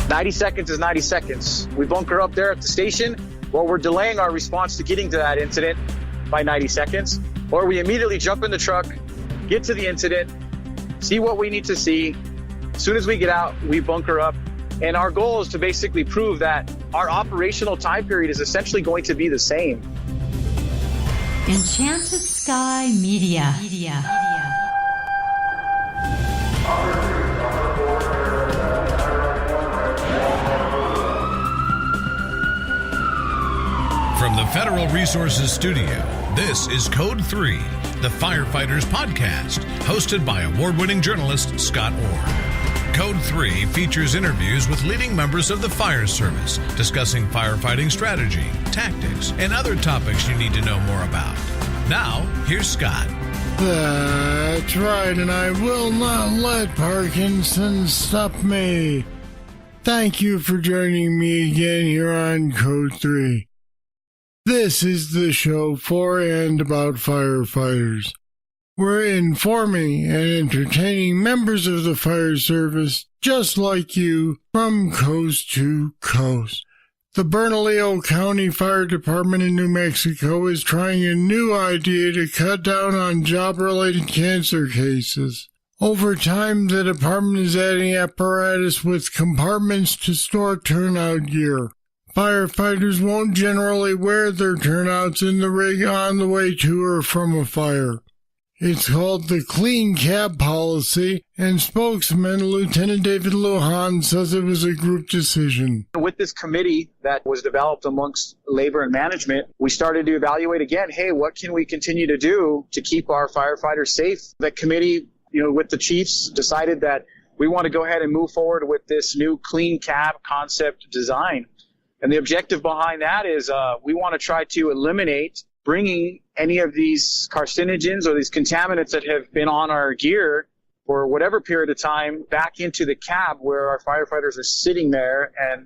90 seconds is 90 seconds. We bunker up there at the station, or we're delaying our response to getting to that incident by 90 seconds, or we immediately jump in the truck, get to the incident, see what we need to see. As soon as we get out, we bunker up. And our goal is to basically prove that our operational time period is essentially going to be the same. Enchanted Sky Media. From the Federal Resources Studio, this is Code 3, the Firefighters Podcast, hosted by award-winning journalist Scott Orr. Code 3 features interviews with leading members of the fire service, discussing firefighting strategy, tactics, and other topics you need to know more about. Now, here's Scott. That's right, and I will not let Parkinson stop me. Thank you for joining me again here on Code 3. This is the show for and about firefighters. We're informing and entertaining members of the fire service just like you from coast to coast. The Bernalillo County Fire Department in New Mexico is trying a new idea to cut down on job-related cancer cases. Over time, the department is adding apparatus with compartments to store turnout gear. Firefighters won't generally wear their turnouts in the rig on the way to or from a fire. It's called the Clean Cab Policy, and spokesman Lieutenant David Lujan says it was a group decision. With this committee that was developed amongst labor and management, we started to evaluate again, hey, what can we continue to do to keep our firefighters safe? The committee, with the chiefs, decided that we want to go ahead and move forward with this new Clean Cab concept design. And the objective behind that is we want to try to eliminate bringing any of these carcinogens or these contaminants that have been on our gear for whatever period of time back into the cab where our firefighters are sitting there and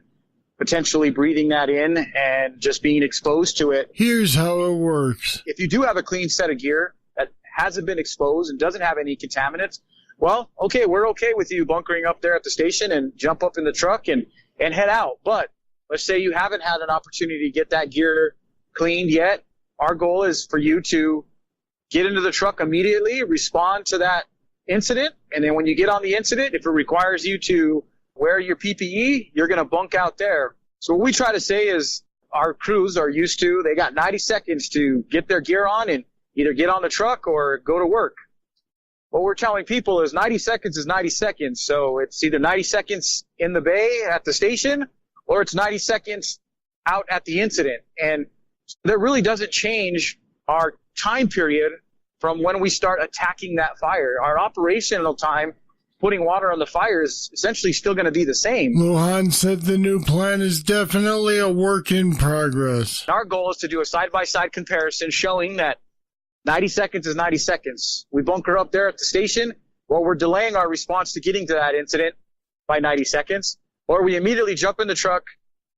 potentially breathing that in and just being exposed to it. Here's how it works. If you do have a clean set of gear that hasn't been exposed and doesn't have any contaminants, well, okay, we're okay with you bunkering up there at the station and jump up in the truck and head out. But let's say you haven't had an opportunity to get that gear cleaned yet. Our goal is for you to get into the truck immediately, respond to that incident, and then when you get on the incident, if it requires you to wear your PPE, you're going to bunk out there. So what we try to say is our crews are used to, they got 90 seconds to get their gear on and either get on the truck or go to work. What we're telling people is 90 seconds is 90 seconds. So it's either 90 seconds in the bay at the station or it's 90 seconds out at the incident. And that really doesn't change our time period from when we start attacking that fire. Our operational time, putting water on the fire, is essentially still going to be the same. Lujan said the new plan is definitely a work in progress. Our goal is to do a side-by-side comparison showing that 90 seconds is 90 seconds. We bunker up there at the station, or we're delaying our response to getting to that incident by 90 seconds, or we immediately jump in the truck,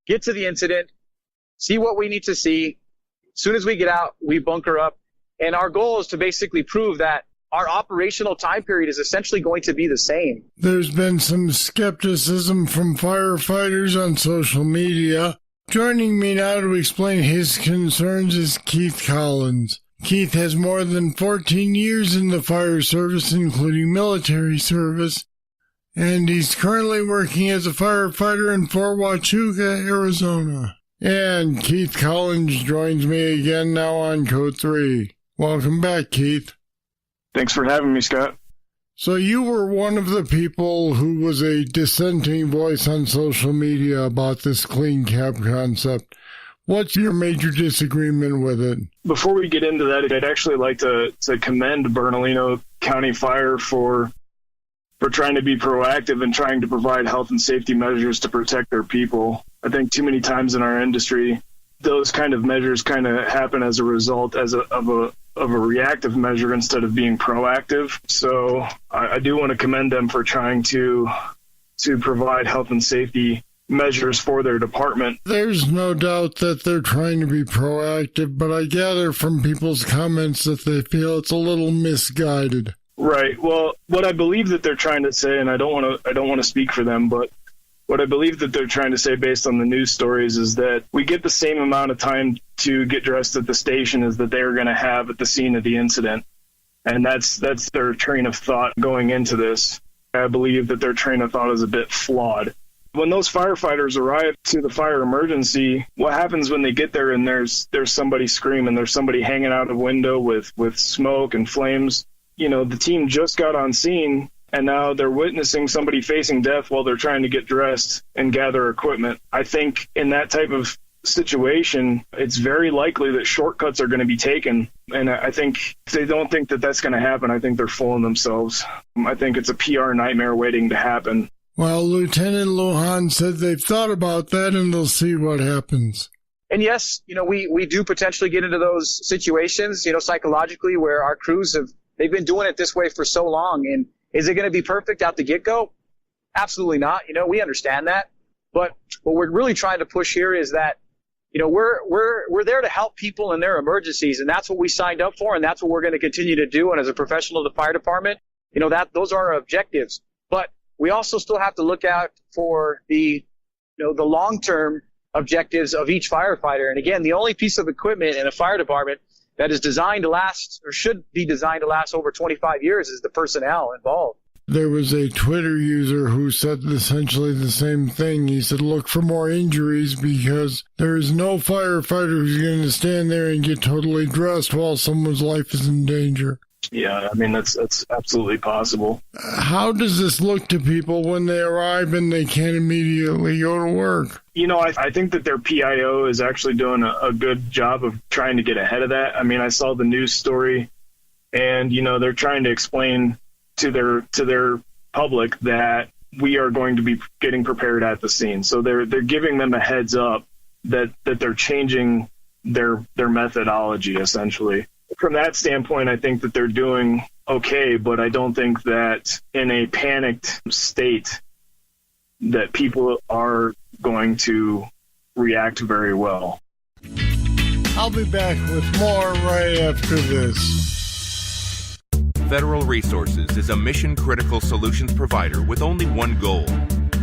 get to the incident, see what we need to see. As soon as we get out, we bunker up. And our goal is to basically prove that our operational time period is essentially going to be the same. There's been some skepticism from firefighters on social media. Joining me now to explain his concerns is Keith Collins. Keith has more than 14 years in the fire service, including military service, and he's currently working as a firefighter in Fort Huachuca, Arizona. And Keith Collins joins me again now on Code 3. Welcome back, Keith. Thanks for having me, Scott. So you were one of the people who was a dissenting voice on social media about this clean cab concept. What's your major disagreement with it? Before we get into that, I'd actually like to commend Bernalillo County Fire for trying to be proactive and trying to provide health and safety measures to protect their people. I think too many times in our industry, those kind of measures kind of happen as a result of a reactive measure instead of being proactive. So I do want to commend them for trying to provide health and safety measures for their department. There's no doubt that they're trying to be proactive, but I gather from people's comments that they feel it's a little misguided. Right. Well, what I believe that they're trying to say, and I don't want to speak for them, but What I believe that they're trying to say based on the news stories is that we get the same amount of time to get dressed at the station as that they are going to have at the scene of the incident. And that's their train of thought going into this. I believe that their train of thought is a bit flawed. When those firefighters arrive to the fire emergency, what happens when they get there and there's somebody screaming, there's somebody hanging out a window with smoke and flames? You know, the team just got on scene, and now they're witnessing somebody facing death while they're trying to get dressed and gather equipment. I think in that type of situation, it's very likely that shortcuts are going to be taken. And I think if they don't think that that's going to happen, I think they're fooling themselves. I think it's a PR nightmare waiting to happen. Well, Lieutenant Lujan said they've thought about that and they'll see what happens. And yes, you know, we do potentially get into those situations, you know, psychologically, where our crews they've been doing it this way for so long. And is it going to be perfect out the get-go? Absolutely not. You know, we understand that. But what we're really trying to push here is that, you know, we're there to help people in their emergencies, and that's what we signed up for, and that's what we're going to continue to do. And as a professional of the fire department, you know, those are our objectives. But we also still have to look out for the long-term objectives of each firefighter. And again, the only piece of equipment in a fire department that is designed to last, or should be designed to last, over 25 years is the personnel involved. There was a Twitter user who said essentially the same thing. He said, look for more injuries because there is no firefighter who's going to stand there and get totally dressed while someone's life is in danger. Yeah, I mean, that's absolutely possible. How does this look to people when they arrive and they can't immediately go to work? You know, I think that their PIO is actually doing a good job of trying to get ahead of that. I mean, I saw the news story, and, you know, they're trying to explain to their public that we are going to be getting prepared at the scene. So they're giving them a heads up that they're changing their methodology, essentially. From that standpoint, I think that they're doing okay, but I don't think that in a panicked state that people are going to react very well. I'll be back with more right after this. Federal Resources is a mission-critical solutions provider with only one goal: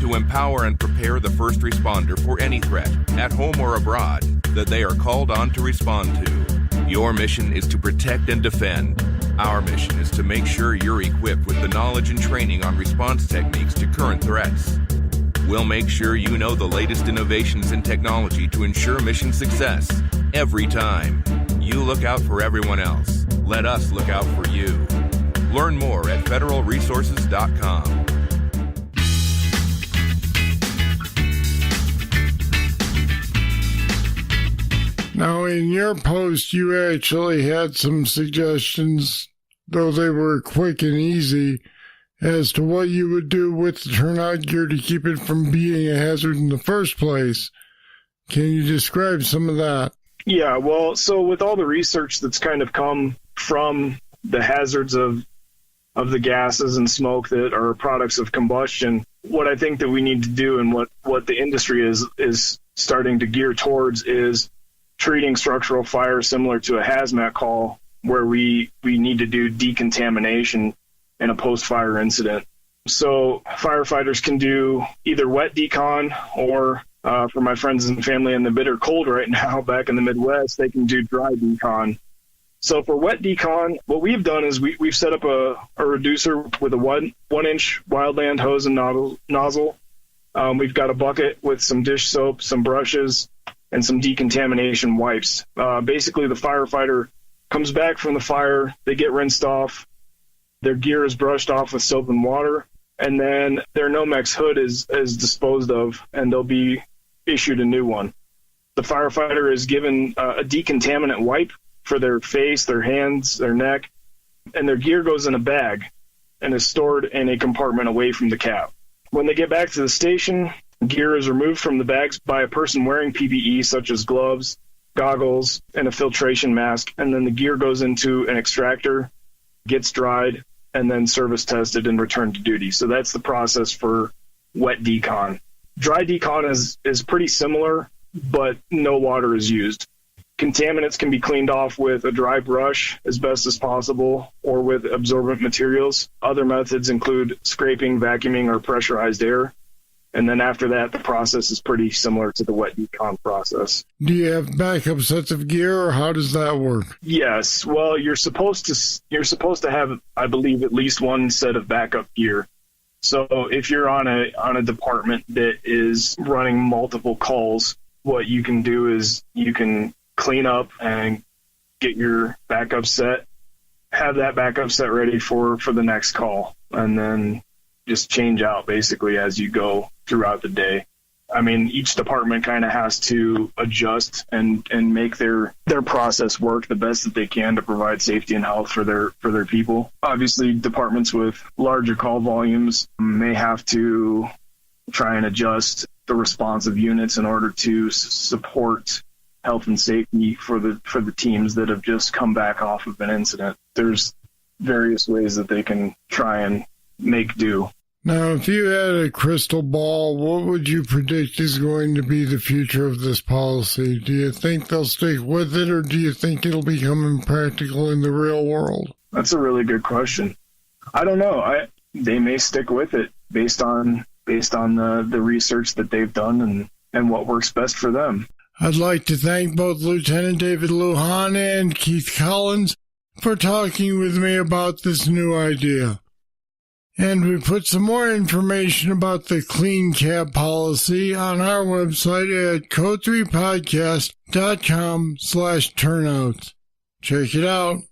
to empower and prepare the first responder for any threat, at home or abroad, that they are called on to respond to. Your mission is to protect and defend. Our mission is to make sure you're equipped with the knowledge and training on response techniques to current threats. We'll make sure you know the latest innovations in technology to ensure mission success every time. You look out for everyone else. Let us look out for you. Learn more at federalresources.com. Now, in your post, you actually had some suggestions, though they were quick and easy, as to what you would do with the turnout gear to keep it from being a hazard in the first place. Can you describe some of that? Yeah, well, so with all the research that's kind of come from the hazards of the gases and smoke that are products of combustion, what I think that we need to do, and what the industry is starting to gear towards, is treating structural fire similar to a hazmat call, where we need to do decontamination in a post-fire incident. So firefighters can do either wet decon, or for my friends and family in the bitter cold right now back in the Midwest, they can do dry decon. So for wet decon, what we've done is we've set up a reducer with a 1-inch wildland hose and nozzle. We've got a bucket with some dish soap, some brushes, and some decontamination wipes. Basically, the firefighter comes back from the fire, they get rinsed off, their gear is brushed off with soap and water, and then their Nomex hood is disposed of, and they'll be issued a new one. The firefighter is given a decontaminant wipe for their face, their hands, their neck, and their gear goes in a bag and is stored in a compartment away from the cab. When they get back to the station, gear is removed from the bags by a person wearing PPE, such as gloves, goggles, and a filtration mask, and then the gear goes into an extractor, gets dried, and then service tested and returned to duty. So that's the process for wet decon. Dry decon is pretty similar, but no water is used. Contaminants can be cleaned off with a dry brush as best as possible, or with absorbent materials. Other methods include scraping, vacuuming, or pressurized air. And then after that, the process is pretty similar to the wet decon process. Do you have backup sets of gear, or how does that work? Yes. Well, you're supposed to have, I believe, at least one set of backup gear. So if you're on a department that is running multiple calls, what you can do is you can clean up and get your backup set, have that backup set ready for the next call, and then just change out basically as you go throughout the day. I mean, each department kind of has to adjust and make their process work the best that they can to provide safety and health for their people. Obviously, departments with larger call volumes may have to try and adjust the response of units in order to support health and safety for the teams that have just come back off of an incident. There's various ways that they can try and make do. Now, if you had a crystal ball, what would you predict is going to be the future of this policy? Do you think they'll stick with it, or do you think it'll become impractical in the real world? That's a really good question. I don't know. They may stick with it based on the research that they've done and what works best for them. I'd like to thank both Lieutenant David Lujan and Keith Collins for talking with me about this new idea. And we put some more information about the Clean Cab policy on our website at code3podcast.com/turnouts. Check it out.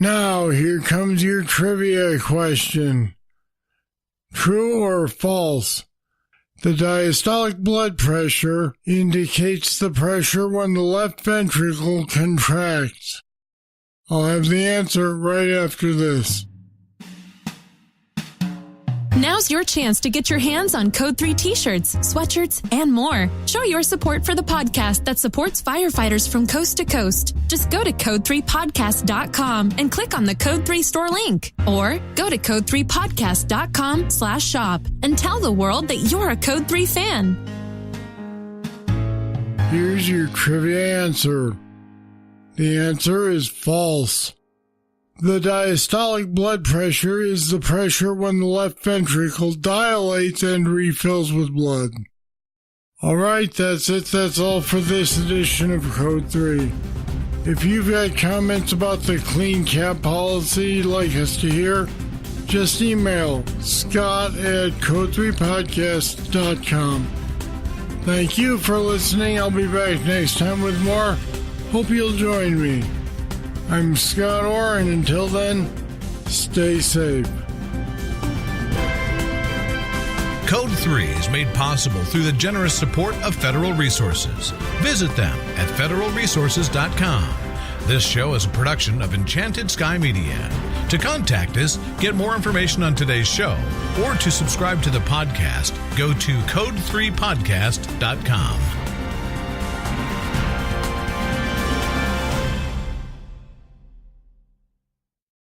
Now, here comes your trivia question. True or false? The diastolic blood pressure indicates the pressure when the left ventricle contracts. I'll have the answer right after this. Now's your chance to get your hands on Code 3 t-shirts, sweatshirts, and more. Show your support for the podcast that supports firefighters from coast to coast. Just go to code3podcast.com and click on the Code 3 store link. Or go to code3podcast.com/shop and tell the world that you're a Code 3 fan. Here's your trivia answer. The answer is false. The diastolic blood pressure is the pressure when the left ventricle dilates and refills with blood. All right, that's it. That's all for this edition of Code 3. If you've got comments about the Clean Cab policy you'd like us to hear, just email scott@code3podcast.com. Thank you for listening. I'll be back next time with more. Hope you'll join me. I'm Scott Orr, and until then, stay safe. Code 3 is made possible through the generous support of Federal Resources. Visit them at federalresources.com. This show is a production of Enchanted Sky Media. To contact us, get more information on today's show, or to subscribe to the podcast, go to code3podcast.com.